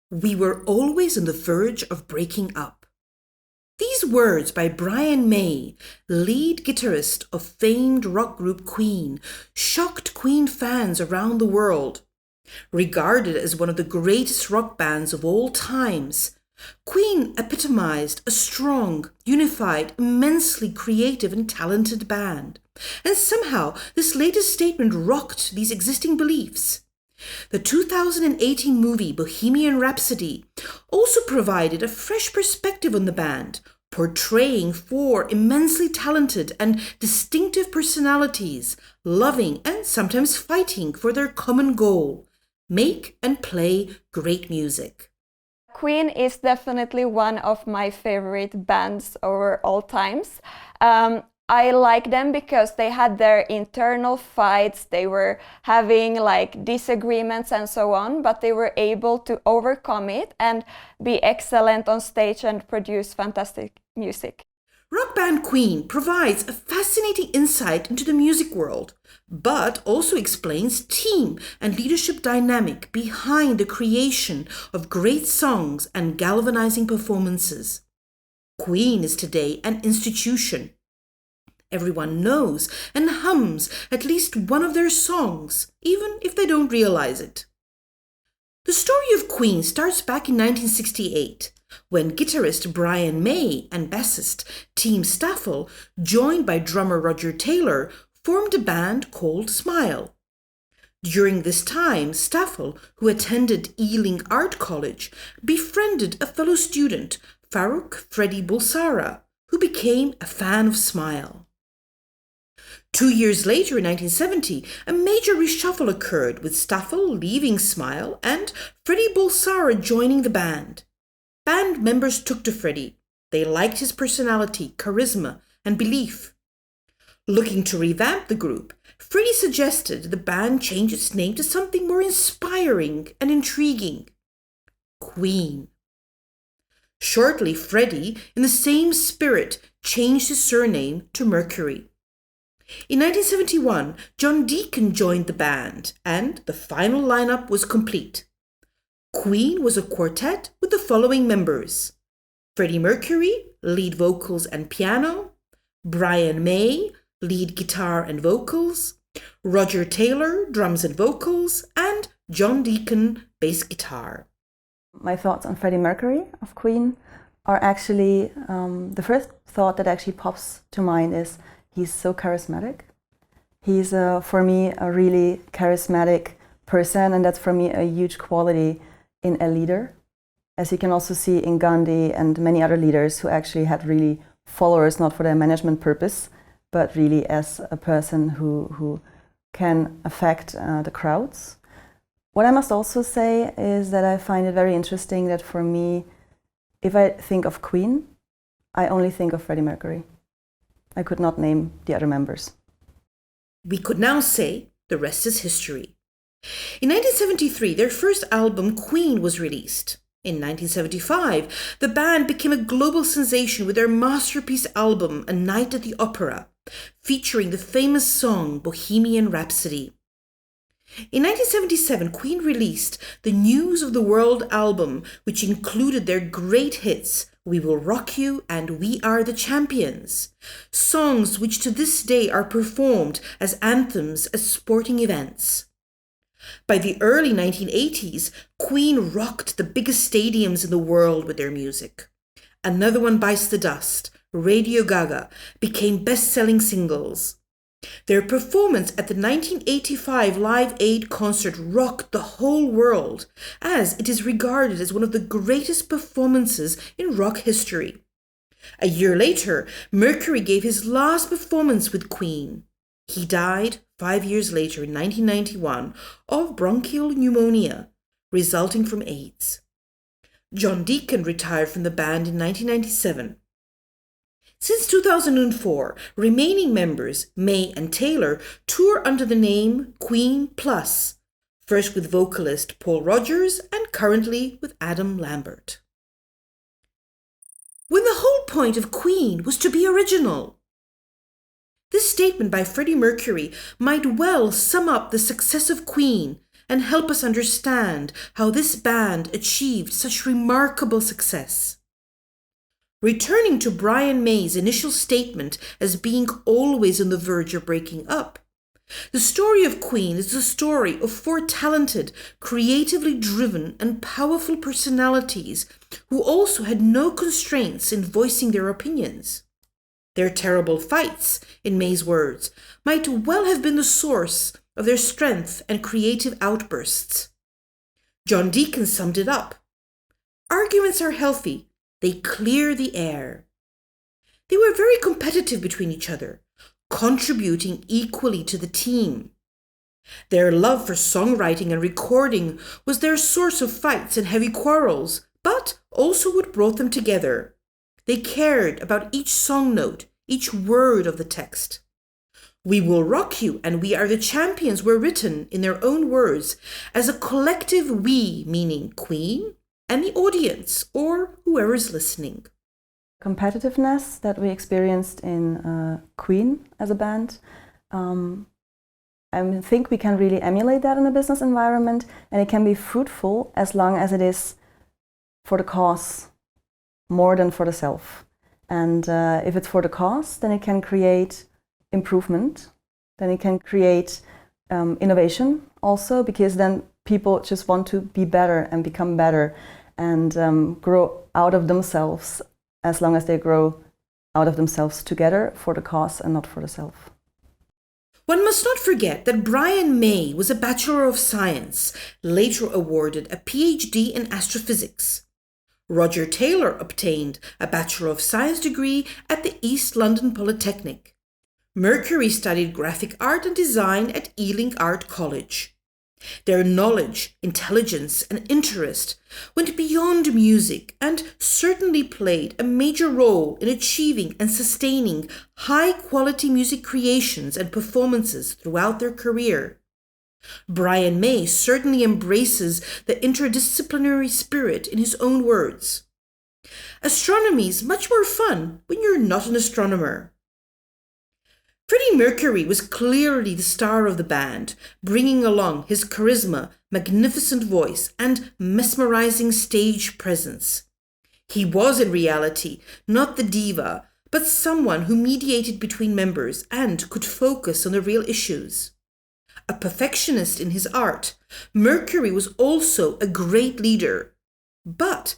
We were always on the verge of breaking up. These words by Brian May, lead guitarist of famed rock group Queen, shocked Queen fans around the world. Regarded as one of the greatest rock bands of all times, Queen epitomized a strong, unified, immensely creative and talented band. And somehow this latest statement rocked these existing beliefs. The 2018 movie Bohemian Rhapsody also provided a fresh perspective on the band, portraying four immensely talented and distinctive personalities, loving and sometimes fighting for their common goal: make and play great music. Queen is definitely one of my favorite bands over all times. I like them because they had their internal fights, they were having disagreements and so on, but they were able to overcome it and be excellent on stage and produce fantastic music. Rock band Queen provides a fascinating insight into the music world, but also explains team and leadership dynamic behind the creation of great songs and galvanizing performances. Queen is today an institution. Everyone knows and hums at least one of their songs, even if they don't realize it. The story of Queen starts back in 1968, when guitarist Brian May and bassist Tim Staffel, joined by drummer Roger Taylor, formed a band called Smile. During this time, Staffel, who attended Ealing Art College, befriended a fellow student, Freddie Bulsara, who became a fan of Smile. 2 years later, in 1970, a major reshuffle occurred, with Staffel leaving Smile and Freddie Bulsara joining the band. Band members took to Freddie. They liked his personality, charisma, and belief. Looking to revamp the group, Freddie suggested the band change its name to something more inspiring and intriguing: Queen. Shortly, Freddie, in the same spirit, changed his surname to Mercury. In 1971, John Deacon joined the band, and the final lineup was complete. Queen was a quartet with the following members: Freddie Mercury, lead vocals and piano; Brian May, lead guitar and vocals; Roger Taylor, drums and vocals; and John Deacon, bass guitar. My thoughts on Freddie Mercury of Queen are actually, the first thought that actually pops to mind is he's so charismatic. He's, for me, a really charismatic person, and that's for me a huge quality in a leader. As you can also see in Gandhi and many other leaders who actually had really followers, not for their management purpose, but really as a person who can affect the crowds. What I must also say is that I find it very interesting that for me, if I think of Queen, I only think of Freddie Mercury. I could not name the other members. We could now say the rest is history. In 1973, their first album, Queen, was released. In 1975, the band became a global sensation with their masterpiece album, A Night at the Opera, featuring the famous song Bohemian Rhapsody. In 1977, Queen released the News of the World album, which included their great hits, We Will Rock You and We Are the Champions, songs which to this day are performed as anthems at sporting events. By the early 1980s, Queen rocked the biggest stadiums in the world with their music. Another One Bites the Dust, Radio Gaga became best-selling singles. Their performance at the 1985 Live Aid concert rocked the whole world, as it is regarded as one of the greatest performances in rock history. A year later, Mercury gave his last performance with Queen. He died 5 years later in 1991 of bronchial pneumonia, resulting from AIDS. John Deacon retired from the band in 1997. Since 2004, remaining members, May and Taylor, tour under the name Queen Plus, first with vocalist Paul Rodgers and currently with Adam Lambert. When the whole point of Queen was to be original. This statement by Freddie Mercury might well sum up the success of Queen and help us understand how this band achieved such remarkable success. Returning to Brian May's initial statement as being always on the verge of breaking up, the story of Queen is the story of four talented, creatively driven, and powerful personalities who also had no constraints in voicing their opinions. Their terrible fights, in May's words, might well have been the source of their strength and creative outbursts. John Deacon summed it up. Arguments are healthy. They clear the air. They were very competitive between each other, contributing equally to the team. Their love for songwriting and recording was their source of fights and heavy quarrels, but also what brought them together. They cared about each song note, each word of the text. We Will Rock You and We Are the Champions were written, in their own words, as a collective we, meaning Queen and the audience, or whoever is listening. Competitiveness that we experienced in Queen as a band, I think we can really emulate that in a business environment, and it can be fruitful as long as it is for the cause more than for the self. And if it's for the cause, then it can create improvement, then it can create innovation also, because then people just want to be better and become better and grow out of themselves, as long as they grow out of themselves together for the cause and not for the self. One must not forget that Brian May was a Bachelor of Science, later awarded a PhD in astrophysics. Roger Taylor obtained a Bachelor of Science degree at the East London Polytechnic. Mercury studied graphic art and design at Ealing Art College. Their knowledge, intelligence, and interest went beyond music and certainly played a major role in achieving and sustaining high-quality music creations and performances throughout their career. Brian May certainly embraces the interdisciplinary spirit in his own words. Astronomy is much more fun when you're not an astronomer. Freddie Mercury was clearly the star of the band, bringing along his charisma, magnificent voice, and mesmerizing stage presence. He was in reality not the diva, but someone who mediated between members and could focus on the real issues. A perfectionist in his art, Mercury was also a great leader. But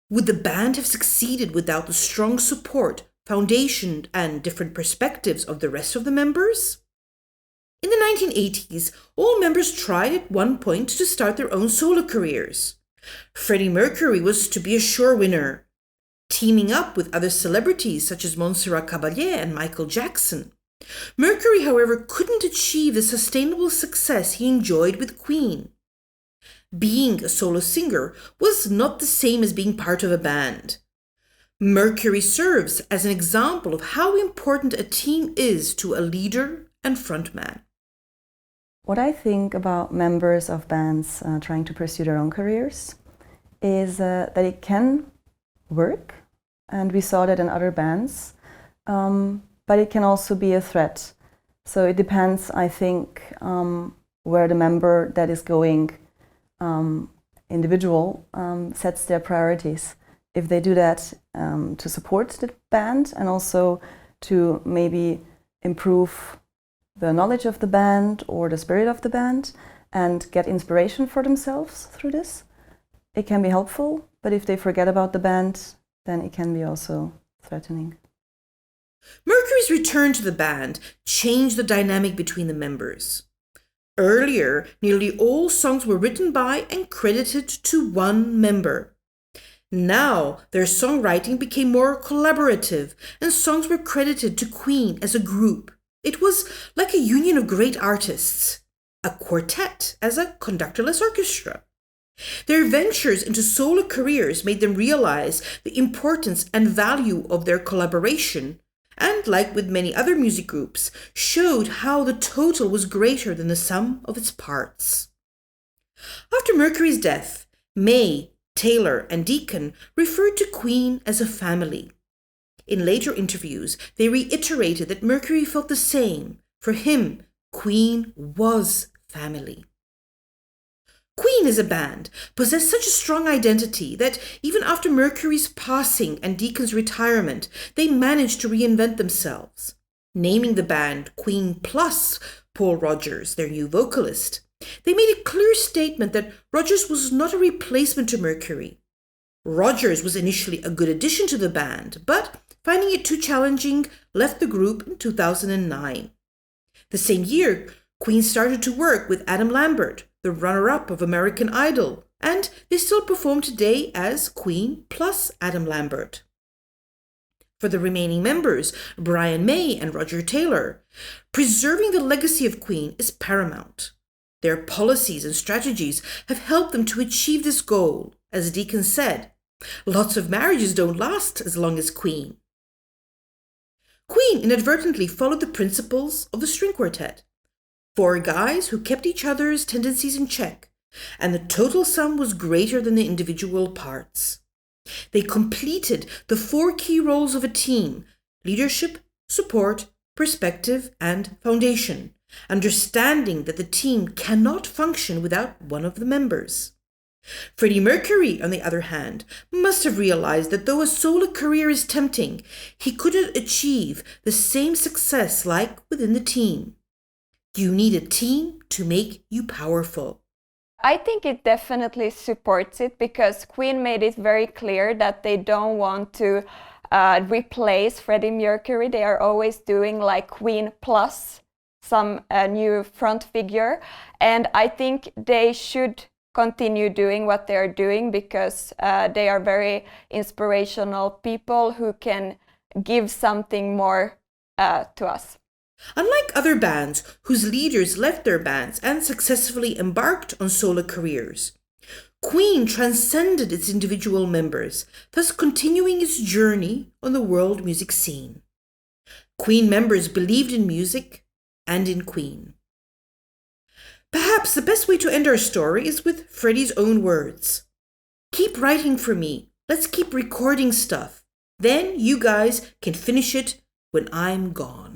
would the band have succeeded without the strong support, foundation, and different perspectives of the rest of the members? In the 1980s, all members tried at one point to start their own solo careers. Freddie Mercury was to be a sure winner, teaming up with other celebrities such as Montserrat Caballé and Michael Jackson. Mercury, however, couldn't achieve the sustainable success he enjoyed with Queen. Being a solo singer was not the same as being part of a band. Mercury serves as an example of how important a team is to a leader and frontman. What I think about members of bands trying to pursue their own careers is that it can work, and we saw that in other bands, but it can also be a threat. So it depends, I think, where the member that is going individual sets their priorities. If they do that to support the band and also to maybe improve the knowledge of the band or the spirit of the band and get inspiration for themselves through this, it can be helpful. But if they forget about the band, then it can be also threatening. Mercury's return to the band changed the dynamic between the members. Earlier, nearly all songs were written by and credited to one member. Now, their songwriting became more collaborative, and songs were credited to Queen as a group. It was like a union of great artists, a quartet as a conductorless orchestra. Their ventures into solo careers made them realize the importance and value of their collaboration, and, like with many other music groups, showed how the total was greater than the sum of its parts. After Mercury's death, May, Taylor, and Deacon referred to Queen as a family. In later interviews, they reiterated that Mercury felt the same. For him, Queen was family. Queen as a band possessed such a strong identity that even after Mercury's passing and Deacon's retirement, they managed to reinvent themselves, naming the band Queen plus Paul Rodgers, their new vocalist. They made a clear statement that Rodgers was not a replacement to Mercury. Rodgers was initially a good addition to the band, but finding it too challenging, left the group in 2009. The same year, Queen started to work with Adam Lambert, the runner-up of American Idol, and they still perform today as Queen plus Adam Lambert. For the remaining members, Brian May and Roger Taylor, preserving the legacy of Queen is paramount. Their policies and strategies have helped them to achieve this goal. As Deacon said, lots of marriages don't last as long as Queen. Queen inadvertently followed the principles of the string quartet. 4 guys who kept each other's tendencies in check, and the total sum was greater than the individual parts. They completed the 4 key roles of a team: leadership, support, perspective, and foundation, understanding that the team cannot function without one of the members. Freddie Mercury, on the other hand, must have realized that though a solo career is tempting, he couldn't achieve the same success like within the team. You need a team to make you powerful. I think it definitely supports it because Queen made it very clear that they don't want to replace Freddie Mercury. They are always doing like Queen plus some new front figure. And I think they should continue doing what they're doing because they are very inspirational people who can give something more to us. Unlike other bands whose leaders left their bands and successfully embarked on solo careers, Queen transcended its individual members, thus continuing its journey on the world music scene. Queen members believed in music and in Queen. Perhaps the best way to end our story is with Freddie's own words. "Keep writing for me. Let's keep recording stuff. Then you guys can finish it when I'm gone."